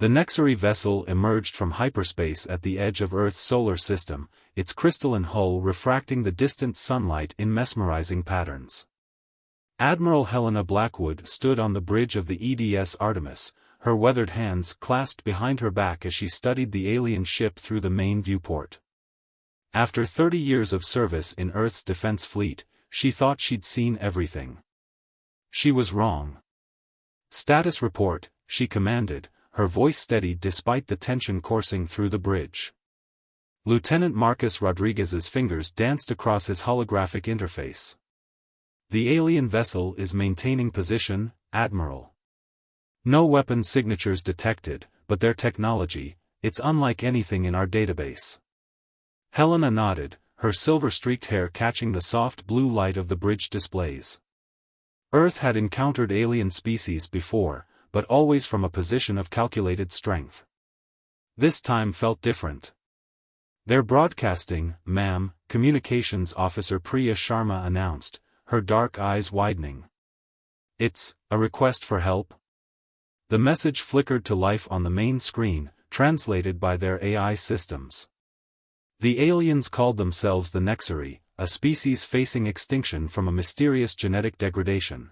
The Nexary vessel emerged from hyperspace at the edge of Earth's solar system, its crystalline hull refracting the distant sunlight in mesmerizing patterns. Admiral Helena Blackwood stood on the bridge of the EDS Artemis, her weathered hands clasped behind her back as she studied the alien ship through the main viewport. After 30 years of service in Earth's defense fleet, she thought she'd seen everything. She was wrong. "Status report," she commanded, her voice steady despite the tension coursing through the bridge. Lieutenant Marcus Rodriguez's fingers danced across his holographic interface. "The alien vessel is maintaining position, Admiral. No weapon signatures detected, but their technology, it's unlike anything in our database." Helena nodded, her silver-streaked hair catching the soft blue light of the bridge displays. Earth had encountered alien species before, but always from a position of calculated strength. This time felt different. "They're broadcasting, ma'am," Communications Officer Priya Sharma announced, her dark eyes widening. "It's a request for help?" The message flickered to life on the main screen, translated by their AI systems. The aliens called themselves the Nexary, a species facing extinction from a mysterious genetic degradation.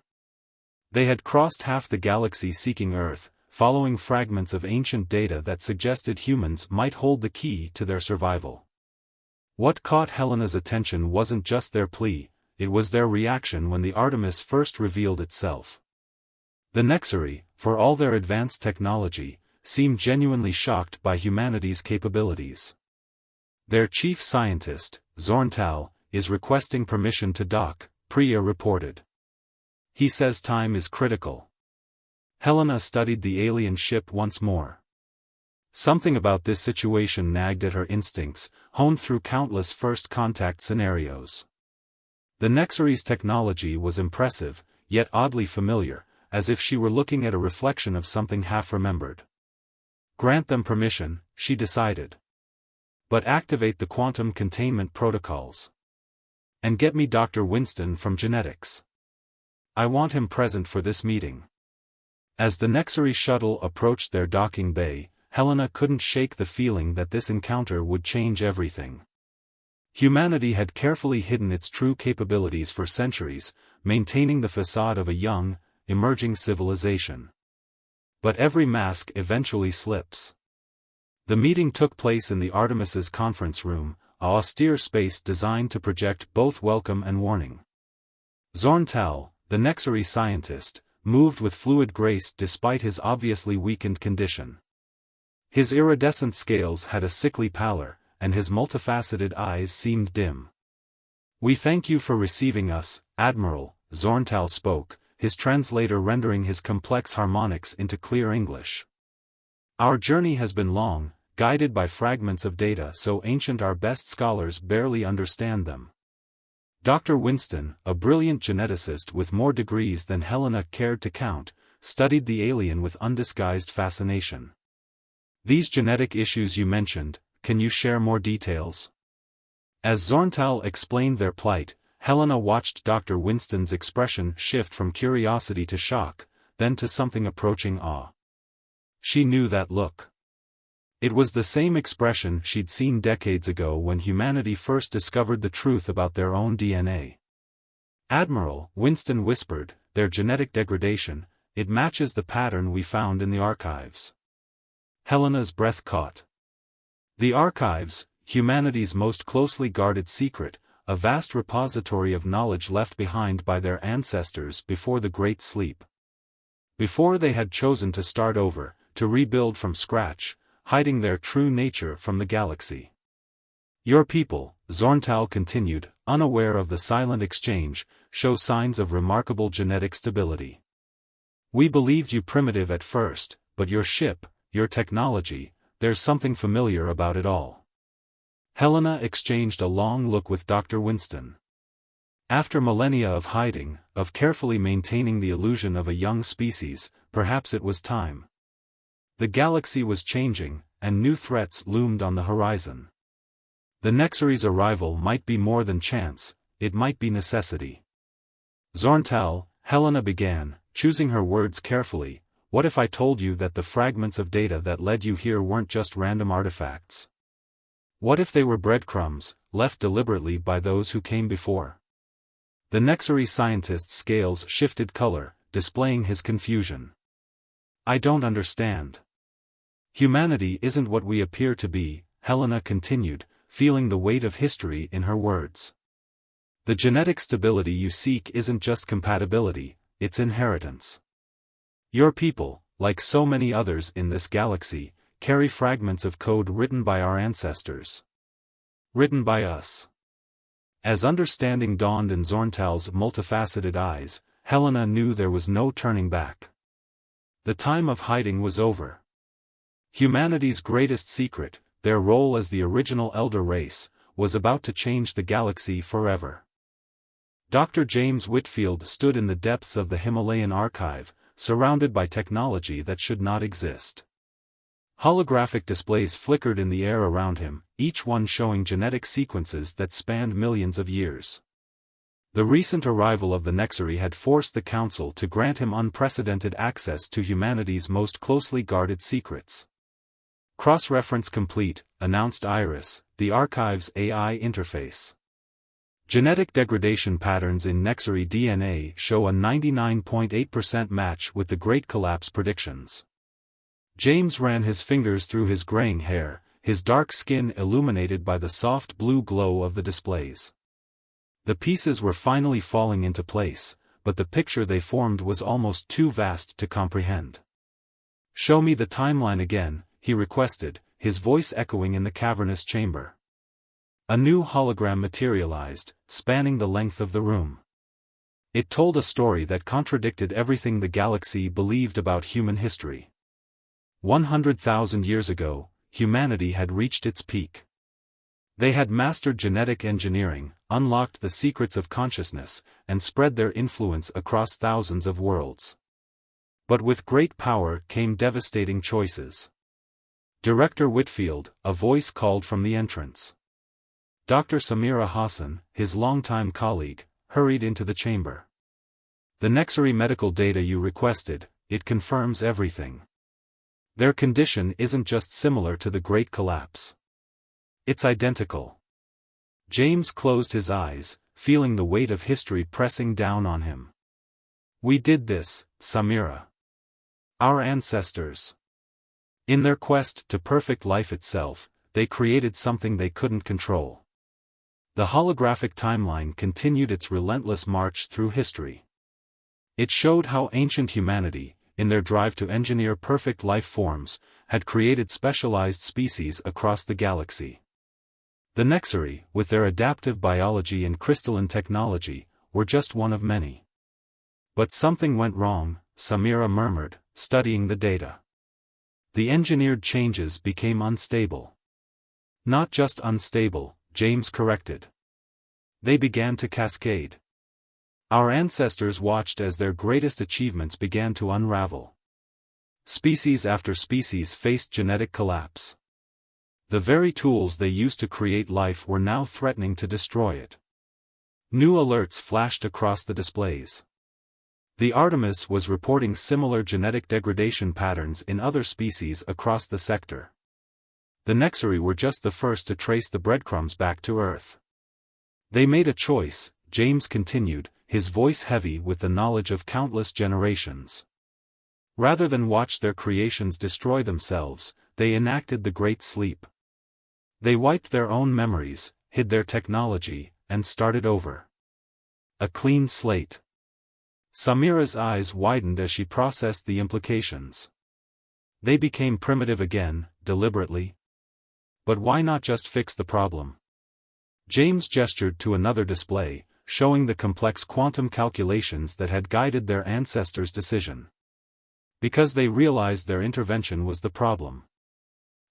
They had crossed half the galaxy seeking Earth, following fragments of ancient data that suggested humans might hold the key to their survival. What caught Helena's attention wasn't just their plea, it was their reaction when the Artemis first revealed itself. The Nexary, for all their advanced technology, seemed genuinely shocked by humanity's capabilities. "Their chief scientist, Zorntal, is requesting permission to dock," Priya reported. "He says time is critical." Helena studied the alien ship once more. Something about this situation nagged at her instincts, honed through countless first-contact scenarios. The Nexary's technology was impressive, yet oddly familiar, as if she were looking at a reflection of something half-remembered. Grant them permission, she decided. But activate the quantum containment protocols. And get me Dr. Winston from Genetics. I want him present for this meeting. As the Nexary shuttle approached their docking bay, Helena couldn't shake the feeling that this encounter would change everything. Humanity had carefully hidden its true capabilities for centuries, maintaining the facade of a young, emerging civilization. But every mask eventually slips. The meeting took place in the Artemis's conference room, an austere space designed to project both welcome and warning. Zorntal, the Nexary scientist, moved with fluid grace despite his obviously weakened condition. His iridescent scales had a sickly pallor, and his multifaceted eyes seemed dim. "We thank you for receiving us, Admiral," Zorntal spoke, his translator rendering his complex harmonics into clear English. "Our journey has been long, guided by fragments of data so ancient our best scholars barely understand them." Dr. Winston, a brilliant geneticist with more degrees than Helena cared to count, studied the alien with undisguised fascination. "These genetic issues you mentioned, can you share more details?" As Zorntal explained their plight, Helena watched Dr. Winston's expression shift from curiosity to shock, then to something approaching awe. She knew that look. It was the same expression she'd seen decades ago when humanity first discovered the truth about their own DNA. "Admiral," Winston whispered, "their genetic degradation, it matches the pattern we found in the archives." Helena's breath caught. The archives, humanity's most closely guarded secret, a vast repository of knowledge left behind by their ancestors before the Great Sleep. Before they had chosen to start over, to rebuild from scratch, hiding their true nature from the galaxy. "Your people," Zorntal continued, unaware of the silent exchange, "show signs of remarkable genetic stability. We believed you primitive at first, but your ship, your technology, there's something familiar about it all." Helena exchanged a long look with Dr. Winston. After millennia of hiding, of carefully maintaining the illusion of a young species, perhaps it was time. The galaxy was changing, and new threats loomed on the horizon. The Nexary's arrival might be more than chance, it might be necessity. "Zorntal," Helena began, choosing her words carefully, what if I told you that the fragments of data that led you here weren't just random artifacts? What if they were breadcrumbs, left deliberately by those who came before? The Nexary scientist's scales shifted color, displaying his confusion. I don't understand. Humanity isn't what we appear to be, Helena continued, feeling the weight of history in her words. The genetic stability you seek isn't just compatibility, it's inheritance. Your people, like so many others in this galaxy, carry fragments of code written by our ancestors. Written by us. As understanding dawned in Zorntal's multifaceted eyes, Helena knew there was no turning back. The time of hiding was over. Humanity's greatest secret, their role as the original elder race, was about to change the galaxy forever. Dr. James Whitfield stood in the depths of the Himalayan archive, surrounded by technology that should not exist. Holographic displays flickered in the air around him, each one showing genetic sequences that spanned millions of years. The recent arrival of the Nexary had forced the Council to grant him unprecedented access to humanity's most closely guarded secrets. Cross-reference complete, announced Iris, the archive's AI interface. Genetic degradation patterns in Nexary DNA show a 99.8% match with the Great Collapse predictions. James ran his fingers through his graying hair, his dark skin illuminated by the soft blue glow of the displays. The pieces were finally falling into place, but the picture they formed was almost too vast to comprehend. "Show me the timeline again," he requested, his voice echoing in the cavernous chamber. A new hologram materialized, spanning the length of the room. It told a story that contradicted everything the galaxy believed about human history. 100,000 years ago, humanity had reached its peak. They had mastered genetic engineering, unlocked the secrets of consciousness, and spread their influence across thousands of worlds. But with great power came devastating choices. "Director Whitfield," a voice called from the entrance. Dr. Samira Hassan, his longtime colleague, hurried into the chamber. "The Nexary medical data you requested, it confirms everything. Their condition isn't just similar to the Great Collapse. It's identical." James closed his eyes, feeling the weight of history pressing down on him. "We did this, Samira. Our ancestors. In their quest to perfect life itself, they created something they couldn't control." The holographic timeline continued its relentless march through history. It showed how ancient humanity, in their drive to engineer perfect life forms, had created specialized species across the galaxy. The Nexary, with their adaptive biology and crystalline technology, were just one of many. "But something went wrong," Samira murmured, studying the data. "The engineered changes became unstable." "Not just unstable," James corrected. "They began to cascade. Our ancestors watched as their greatest achievements began to unravel. Species after species faced genetic collapse. The very tools they used to create life were now threatening to destroy it." New alerts flashed across the displays. The Artemis was reporting similar genetic degradation patterns in other species across the sector. The Nexary were just the first to trace the breadcrumbs back to Earth. "They made a choice," James continued, his voice heavy with the knowledge of countless generations. "Rather than watch their creations destroy themselves, they enacted the Great Sleep. They wiped their own memories, hid their technology, and started over. A clean slate." Samira's eyes widened as she processed the implications. "They became primitive again, deliberately. But why not just fix the problem?" James gestured to another display, showing the complex quantum calculations that had guided their ancestors' decision. Because they realized their intervention was the problem.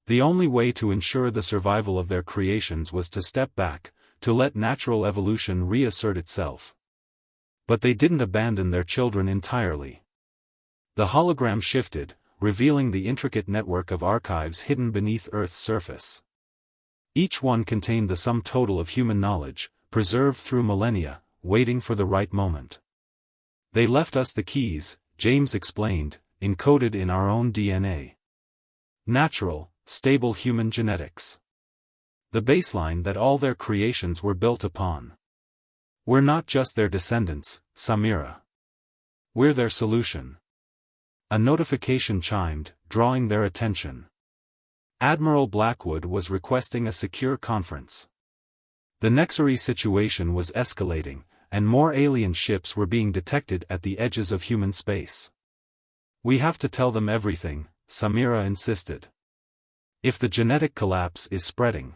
The only way to ensure the survival of their creations was to step back, to let natural evolution reassert itself. But they didn't abandon their children entirely. The hologram shifted, revealing the intricate network of archives hidden beneath Earth's surface. Each one contained the sum total of human knowledge, preserved through millennia, waiting for the right moment. "They left us the keys," James explained, encoded in our own DNA. Natural, stable human genetics. The baseline that all their creations were built upon. We're not just their descendants, Samira. We're their solution. A notification chimed, drawing their attention. Admiral Blackwood was requesting a secure conference. The Nexary situation was escalating, and more alien ships were being detected at the edges of human space. We have to tell them everything, Samira insisted. If the genetic collapse is spreading.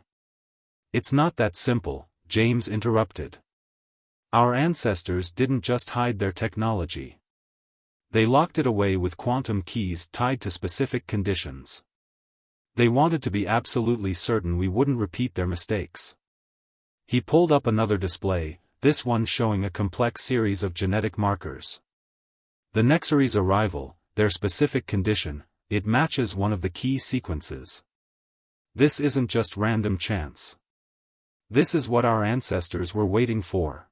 It's not that simple, James interrupted. Our ancestors didn't just hide their technology. They locked it away with quantum keys tied to specific conditions. They wanted to be absolutely certain we wouldn't repeat their mistakes. He pulled up another display, this one showing a complex series of genetic markers. The Nexary's arrival, their specific condition, it matches one of the key sequences. This isn't just random chance. This is what our ancestors were waiting for.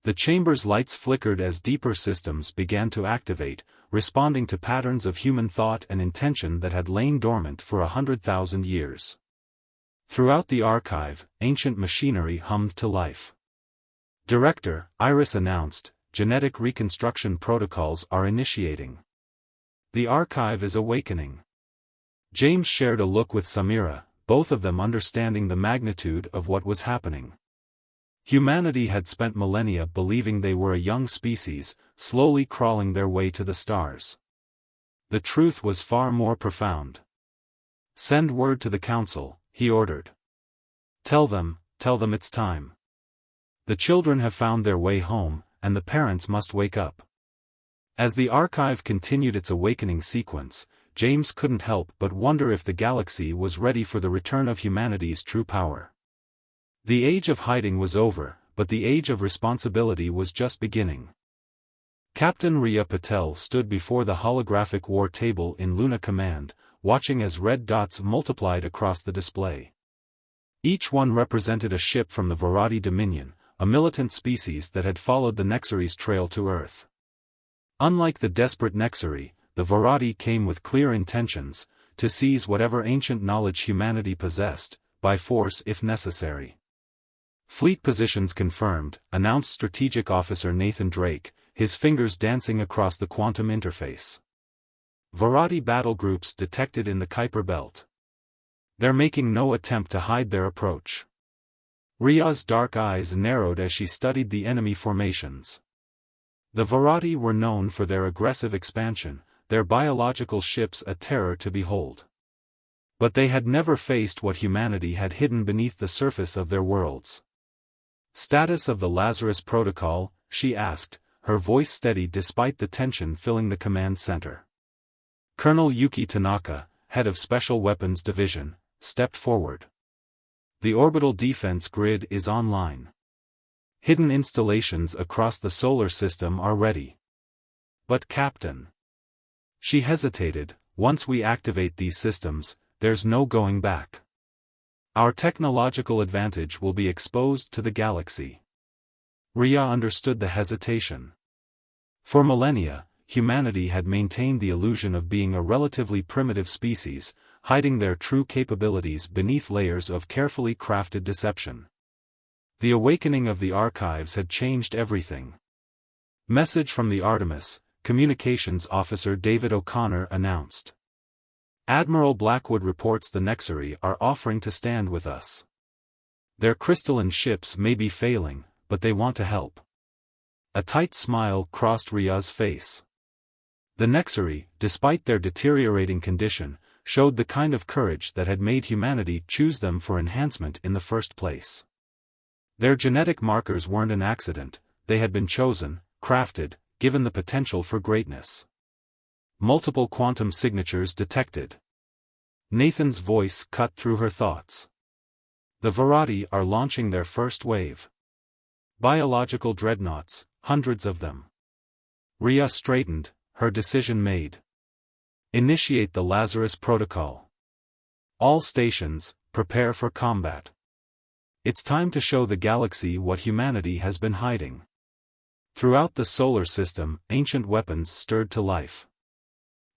The chamber's lights flickered as deeper systems began to activate, responding to patterns of human thought and intention that had lain dormant for 100,000 years. Throughout the archive, ancient machinery hummed to life. Director, Iris announced, genetic reconstruction protocols are initiating. The archive is awakening. James shared a look with Samira, both of them understanding the magnitude of what was happening. Humanity had spent millennia believing they were a young species, slowly crawling their way to the stars. The truth was far more profound. Send word to the council, he ordered. Tell them it's time. The children have found their way home, and the parents must wake up. As the archive continued its awakening sequence, James couldn't help but wonder if the galaxy was ready for the return of humanity's true power. The age of hiding was over, but the age of responsibility was just beginning. Captain Riya Patel stood before the holographic war table in Luna Command, watching as red dots multiplied across the display. Each one represented a ship from the Varadi Dominion, a militant species that had followed the Nexary's trail to Earth. Unlike the desperate Nexary, the Varadi came with clear intentions, to seize whatever ancient knowledge humanity possessed, by force if necessary. Fleet positions confirmed, announced Strategic Officer Nathan Drake, his fingers dancing across the quantum interface. Varadi battle groups detected in the Kuiper Belt. They're making no attempt to hide their approach. Riya's dark eyes narrowed as she studied the enemy formations. The Varadi were known for their aggressive expansion, their biological ships a terror to behold. But they had never faced what humanity had hidden beneath the surface of their worlds. Status of the Lazarus Protocol, she asked, her voice steady despite the tension filling the command center. Colonel Yuki Tanaka, head of Special Weapons Division, stepped forward. The orbital defense grid is online. Hidden installations across the solar system are ready. But Captain. She hesitated, once we activate these systems, there's no going back. Our technological advantage will be exposed to the galaxy. Riya understood the hesitation. For millennia, humanity had maintained the illusion of being a relatively primitive species, hiding their true capabilities beneath layers of carefully crafted deception. The awakening of the archives had changed everything. Message from the Artemis, Communications Officer David O'Connor announced. Admiral Blackwood reports the Nexary are offering to stand with us. Their crystalline ships may be failing, but they want to help. A tight smile crossed Riya's face. The Nexary, despite their deteriorating condition, showed the kind of courage that had made humanity choose them for enhancement in the first place. Their genetic markers weren't an accident, they had been chosen, crafted, given the potential for greatness. Multiple quantum signatures detected. Nathan's voice cut through her thoughts. The Varadi are launching their first wave. Biological dreadnoughts, hundreds of them. Riya straightened, her decision made. Initiate the Lazarus Protocol. All stations, prepare for combat. It's time to show the galaxy what humanity has been hiding. Throughout the solar system, ancient weapons stirred to life.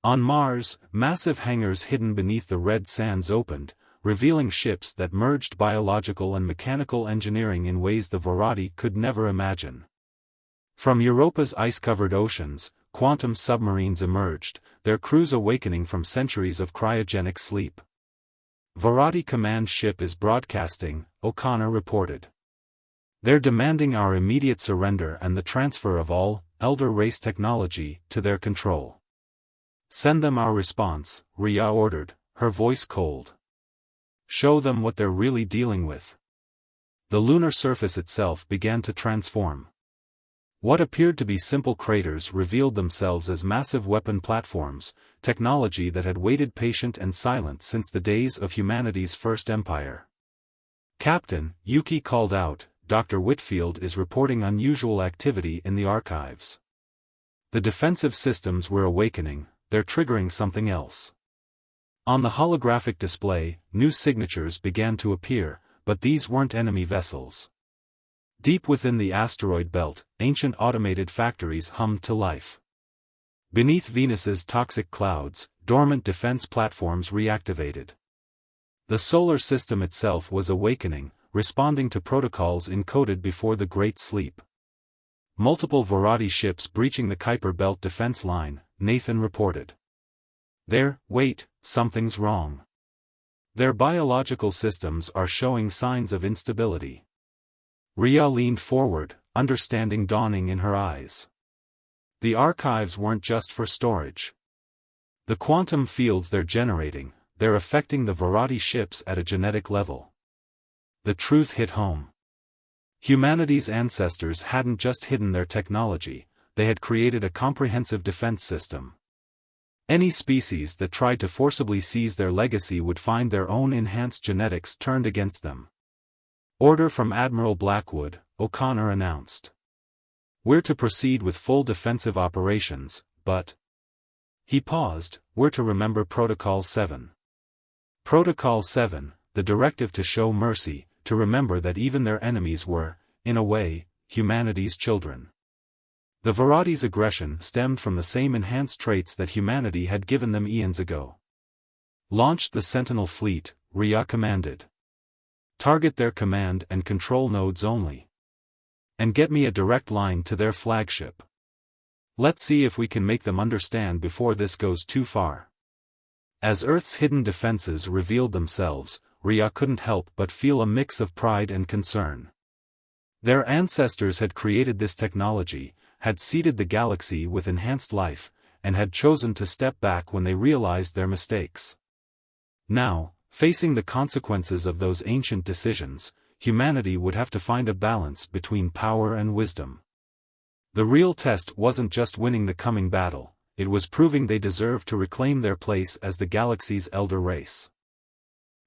On Mars, massive hangars hidden beneath the red sands opened, revealing ships that merged biological and mechanical engineering in ways the Varadi could never imagine. From Europa's ice-covered oceans, quantum submarines emerged, their crews awakening from centuries of cryogenic sleep. Varadi command ship is broadcasting, O'Connor reported. They're demanding our immediate surrender and the transfer of all, elder race technology, to their control. Send them our response, Rhea ordered, her voice cold. Show them what they're really dealing with. The lunar surface itself began to transform. What appeared to be simple craters revealed themselves as massive weapon platforms, technology that had waited patient and silent since the days of humanity's first empire. Captain, Yuki called out, Dr. Whitfield is reporting unusual activity in the archives. The defensive systems were awakening, they're triggering something else. On the holographic display, new signatures began to appear, but these weren't enemy vessels. Deep within the asteroid belt, ancient automated factories hummed to life. Beneath Venus's toxic clouds, dormant defense platforms reactivated. The solar system itself was awakening, responding to protocols encoded before the Great Sleep. Multiple Varadi ships breaching the Kuiper Belt defense line, Nathan reported. Wait, something's wrong. Their biological systems are showing signs of instability. Rhea leaned forward, understanding dawning in her eyes. The archives weren't just for storage. The quantum fields they're generating, they're affecting the Varadi ships at a genetic level. The truth hit home. Humanity's ancestors hadn't just hidden their technology, they had created a comprehensive defense system. Any species that tried to forcibly seize their legacy would find their own enhanced genetics turned against them. Order from Admiral Blackwood, O'Connor announced. We're to proceed with full defensive operations, but... He paused, we're to remember Protocol 7. Protocol 7, the directive to show mercy, to remember that even their enemies were, in a way, humanity's children. The Varadi's aggression stemmed from the same enhanced traits that humanity had given them eons ago. Launch the Sentinel fleet, Rhea commanded. Target their command and control nodes only. And get me a direct line to their flagship. Let's see if we can make them understand before this goes too far. As Earth's hidden defenses revealed themselves, Rhea couldn't help but feel a mix of pride and concern. Their ancestors had created this technology, had seeded the galaxy with enhanced life, and had chosen to step back when they realized their mistakes. Now, facing the consequences of those ancient decisions, humanity would have to find a balance between power and wisdom. The real test wasn't just winning the coming battle, it was proving they deserved to reclaim their place as the galaxy's elder race.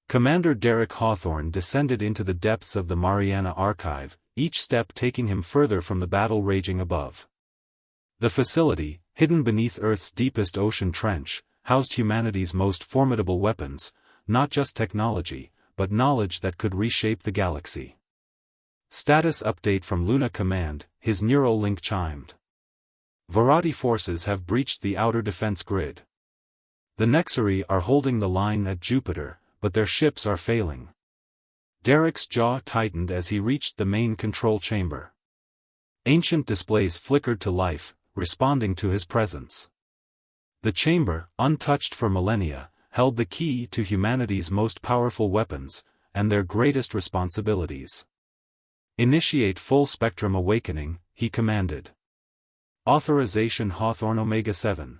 Commander Derek Hawthorne descended into the depths of the Mariana Archive, each step taking him further from the battle raging above. The facility, hidden beneath Earth's deepest ocean trench, housed humanity's most formidable weapons, not just technology, but knowledge that could reshape the galaxy. Status update from Luna Command, his neural link chimed. Varadi forces have breached the outer defense grid. The Nexari are holding the line at Jupiter, but their ships are failing. Derek's jaw tightened as he reached the main control chamber. Ancient displays flickered to life, responding to his presence. The chamber, untouched for millennia, held the key to humanity's most powerful weapons, and their greatest responsibilities. Initiate full-spectrum awakening, he commanded. Authorization Hawthorne Omega-7.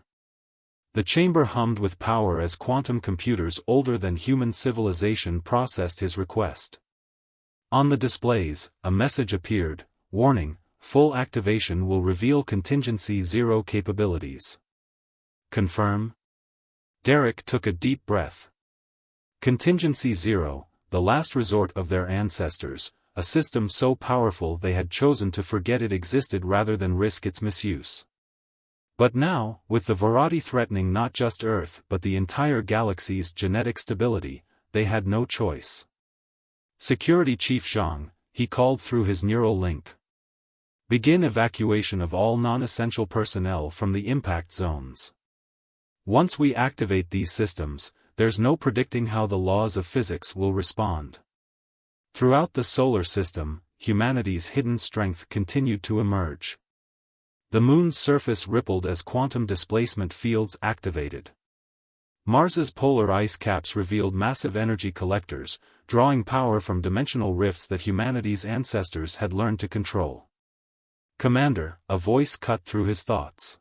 The chamber hummed with power as quantum computers older than human civilization processed his request. On the displays, a message appeared, warning, full activation will reveal contingency 0 capabilities. Confirm? Derek took a deep breath. Contingency 0, the last resort of their ancestors, a system so powerful they had chosen to forget it existed rather than risk its misuse. But now, with the Varadi threatening not just Earth but the entire galaxy's genetic stability, they had no choice. Security Chief Zhang, he called through his neural link. Begin evacuation of all non-essential personnel from the impact zones. Once we activate these systems, there's no predicting how the laws of physics will respond. Throughout the solar system, humanity's hidden strength continued to emerge. The moon's surface rippled as quantum displacement fields activated. Mars's polar ice caps revealed massive energy collectors, drawing power from dimensional rifts that humanity's ancestors had learned to control. "Commander," a voice cut through his thoughts.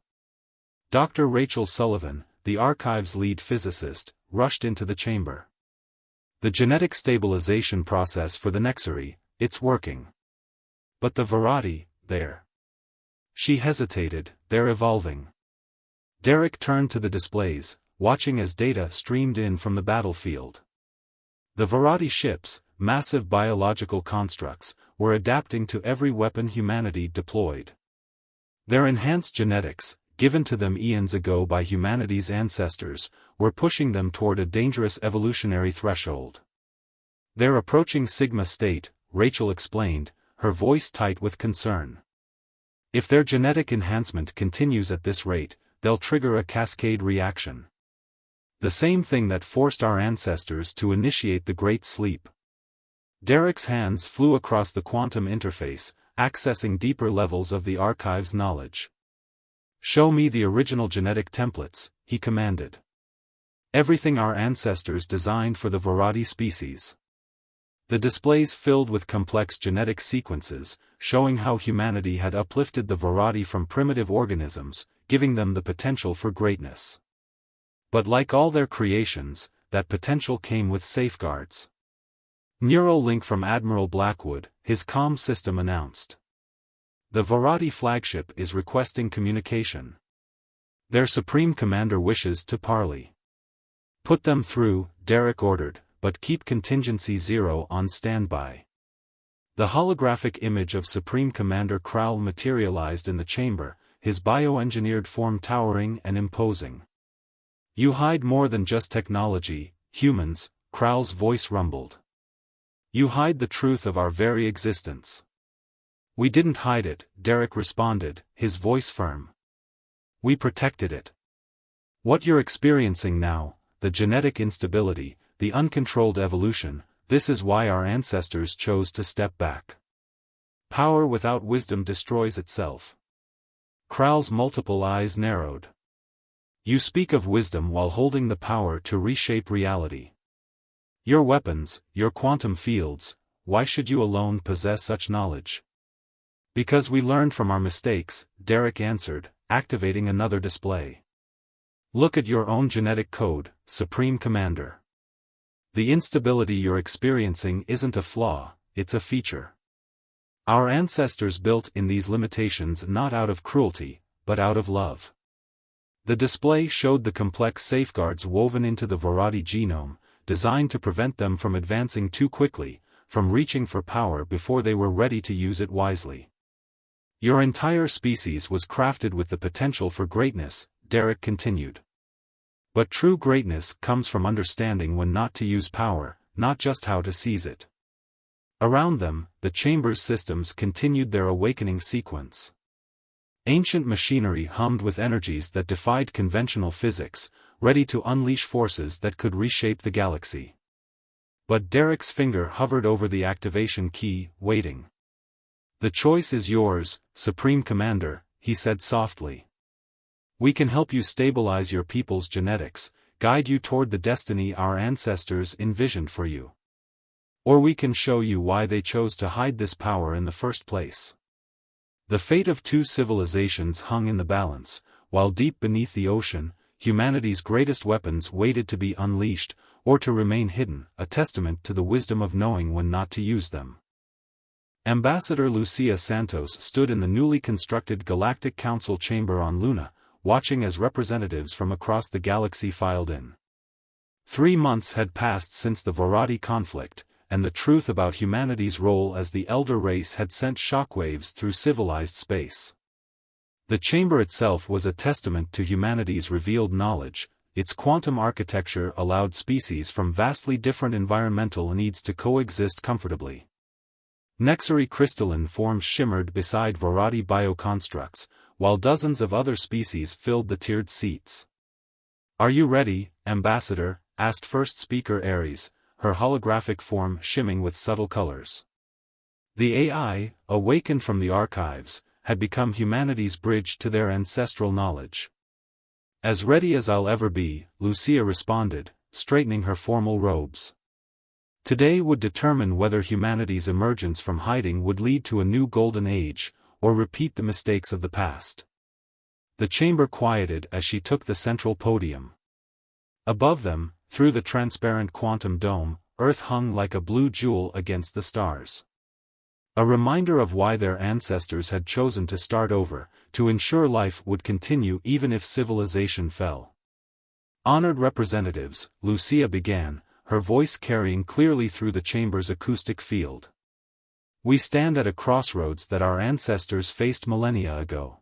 Dr. Rachel Sullivan, the archive's lead physicist, rushed into the chamber. "The genetic stabilization process for the Nexari, it's working. But the Varadi, they're..." She hesitated, "They're evolving." Derek turned to the displays, watching as data streamed in from the battlefield. The Varadi ships, massive biological constructs, were adapting to every weapon humanity deployed. Their enhanced genetics, given to them eons ago by humanity's ancestors, were pushing them toward a dangerous evolutionary threshold. "They're approaching Sigma state," Rachel explained, her voice tight with concern. "If their genetic enhancement continues at this rate, they'll trigger a cascade reaction. The same thing that forced our ancestors to initiate the Great Sleep." Derek's hands flew across the quantum interface, accessing deeper levels of the archive's knowledge. "Show me the original genetic templates," he commanded. "Everything our ancestors designed for the Varadi species." The displays filled with complex genetic sequences, showing how humanity had uplifted the Varadi from primitive organisms, giving them the potential for greatness. But like all their creations, that potential came with safeguards. "Neural link from Admiral Blackwood," his comm system announced. "The Varadi flagship is requesting communication. Their Supreme Commander wishes to parley." "Put them through," Derek ordered, "but keep contingency 0 on standby." The holographic image of Supreme Commander Cradle materialized in the chamber, his bioengineered form towering and imposing. "You hide more than just technology, humans," Cradle's voice rumbled. "You hide the truth of our very existence." "We didn't hide it," Derek responded, his voice firm. "We protected it. What you're experiencing now, the genetic instability, the uncontrolled evolution, this is why our ancestors chose to step back. Power without wisdom destroys itself." Cradle's multiple eyes narrowed. "You speak of wisdom while holding the power to reshape reality. Your weapons, your quantum fields, why should you alone possess such knowledge?" "Because we learned from our mistakes," Derek answered, activating another display. "Look at your own genetic code, Supreme Commander. The instability you're experiencing isn't a flaw, it's a feature. Our ancestors built in these limitations not out of cruelty, but out of love." The display showed the complex safeguards woven into the Varadi genome, designed to prevent them from advancing too quickly, from reaching for power before they were ready to use it wisely. "Your entire species was crafted with the potential for greatness," Derek continued. "But true greatness comes from understanding when not to use power, not just how to seize it." Around them, the chamber's systems continued their awakening sequence. Ancient machinery hummed with energies that defied conventional physics, ready to unleash forces that could reshape the galaxy. But Derek's finger hovered over the activation key, waiting. "The choice is yours, Supreme Commander," he said softly. "We can help you stabilize your people's genetics, guide you toward the destiny our ancestors envisioned for you. Or we can show you why they chose to hide this power in the first place." The fate of two civilizations hung in the balance, while deep beneath the ocean, humanity's greatest weapons waited to be unleashed, or to remain hidden, a testament to the wisdom of knowing when not to use them. Ambassador Lucia Santos stood in the newly constructed Galactic Council chamber on Luna, watching as representatives from across the galaxy filed in. 3 months had passed since the Varadi conflict, and the truth about humanity's role as the elder race had sent shockwaves through civilized space. The chamber itself was a testament to humanity's revealed knowledge. Its quantum architecture allowed species from vastly different environmental needs to coexist comfortably. Nexari crystalline forms shimmered beside Varadi bioconstructs, while dozens of other species filled the tiered seats. "Are you ready, Ambassador?" asked first speaker Ares, her holographic form shimming with subtle colors. The AI, awakened from the archives, had become humanity's bridge to their ancestral knowledge. "As ready as I'll ever be," Lucia responded, straightening her formal robes. Today would determine whether humanity's emergence from hiding would lead to a new golden age, or repeat the mistakes of the past. The chamber quieted as she took the central podium. Above them, through the transparent quantum dome, Earth hung like a blue jewel against the stars. A reminder of why their ancestors had chosen to start over, to ensure life would continue even if civilization fell. "Honored representatives," Lucia began, her voice carrying clearly through the chamber's acoustic field. "We stand at a crossroads that our ancestors faced millennia ago.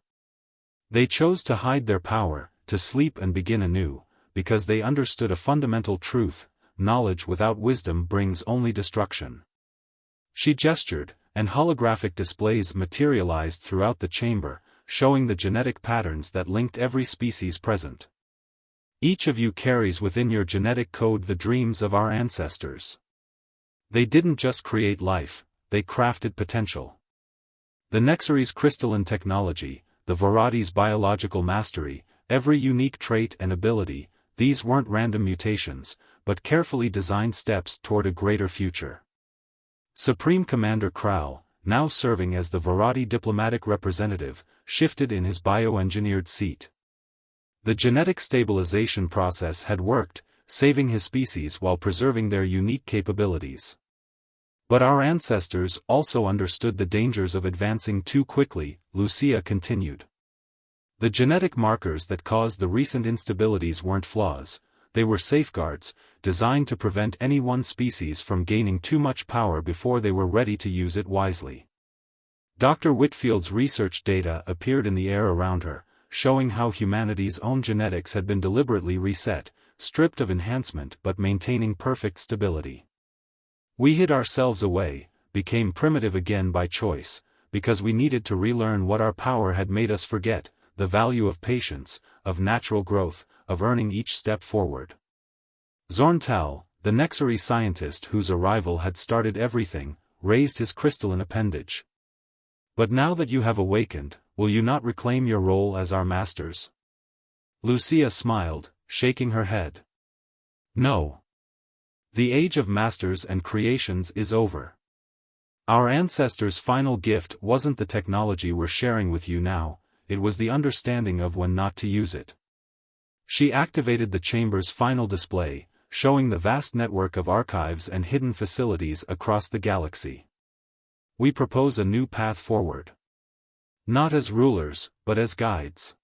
They chose to hide their power, to sleep and begin anew, because they understood a fundamental truth: knowledge without wisdom brings only destruction." She gestured, and holographic displays materialized throughout the chamber, showing the genetic patterns that linked every species present. "Each of you carries within your genetic code the dreams of our ancestors. They didn't just create life, they crafted potential. The Nexary's crystalline technology, the Varadi's biological mastery, every unique trait and ability, these weren't random mutations, but carefully designed steps toward a greater future." Supreme Commander Kral, now serving as the Varadi diplomatic representative, shifted in his bioengineered seat. The genetic stabilization process had worked, saving his species while preserving their unique capabilities. "But our ancestors also understood the dangers of advancing too quickly," Lucia continued. "The genetic markers that caused the recent instabilities weren't flaws, they were safeguards, designed to prevent any one species from gaining too much power before they were ready to use it wisely." Dr. Whitfield's research data appeared in the air around her, showing how humanity's own genetics had been deliberately reset, stripped of enhancement but maintaining perfect stability. "We hid ourselves away, became primitive again by choice, because we needed to relearn what our power had made us forget: the value of patience, of natural growth, of earning each step forward." Zorntal, the Nexary scientist whose arrival had started everything, raised his crystalline appendage. "But now that you have awakened, will you not reclaim your role as our masters?" Lucia smiled, shaking her head. "No. The age of masters and creations is over. Our ancestors' final gift wasn't the technology we're sharing with you now, it was the understanding of when not to use it." She activated the chamber's final display, showing the vast network of archives and hidden facilities across the galaxy. "We propose a new path forward. Not as rulers, but as guides.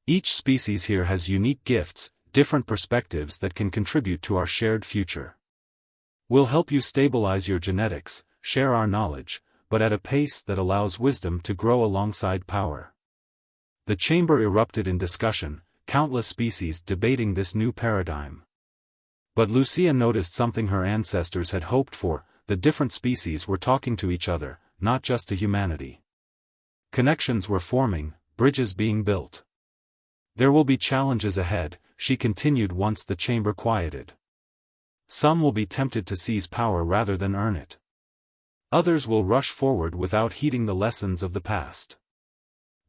Each species here has unique gifts, different perspectives that can contribute to our shared future. We'll help you stabilize your genetics, share our knowledge, but at a pace that allows wisdom to grow alongside power." The chamber erupted in discussion, countless species debating this new paradigm. But Lucia noticed something her ancestors had hoped for: the different species were talking to each other, not just to humanity. Connections were forming, bridges being built. "There will be challenges ahead," she continued once the chamber quieted. "Some will be tempted to seize power rather than earn it. Others will rush forward without heeding the lessons of the past.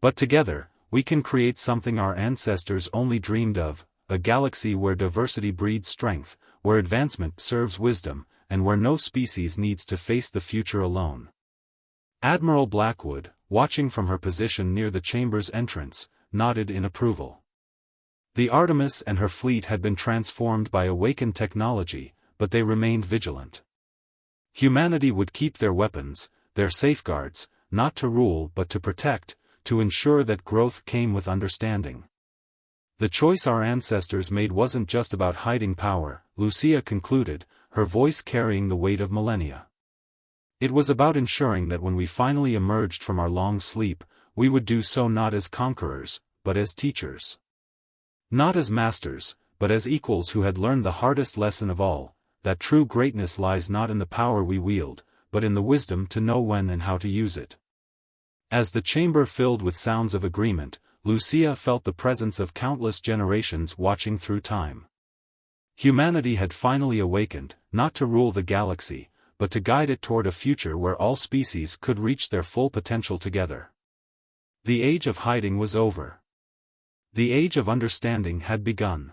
But together, we can create something our ancestors only dreamed of: a galaxy where diversity breeds strength, where advancement serves wisdom, and where no species needs to face the future alone." Admiral Blackwood, watching from her position near the chamber's entrance, nodded in approval. The Artemis and her fleet had been transformed by awakened technology, but they remained vigilant. Humanity would keep their weapons, their safeguards, not to rule but to protect, to ensure that growth came with understanding. The choice our ancestors made wasn't just about hiding power, Lucia concluded, her voice carrying the weight of millennia. It was about ensuring that when we finally emerged from our long sleep, we would do so not as conquerors, but as teachers. Not as masters, but as equals who had learned the hardest lesson of all, that true greatness lies not in the power we wield, but in the wisdom to know when and how to use it. As the chamber filled with sounds of agreement, Lucia felt the presence of countless generations watching through time. Humanity had finally awakened, not to rule the galaxy, but to guide it toward a future where all species could reach their full potential together. The age of hiding was over. The age of understanding had begun.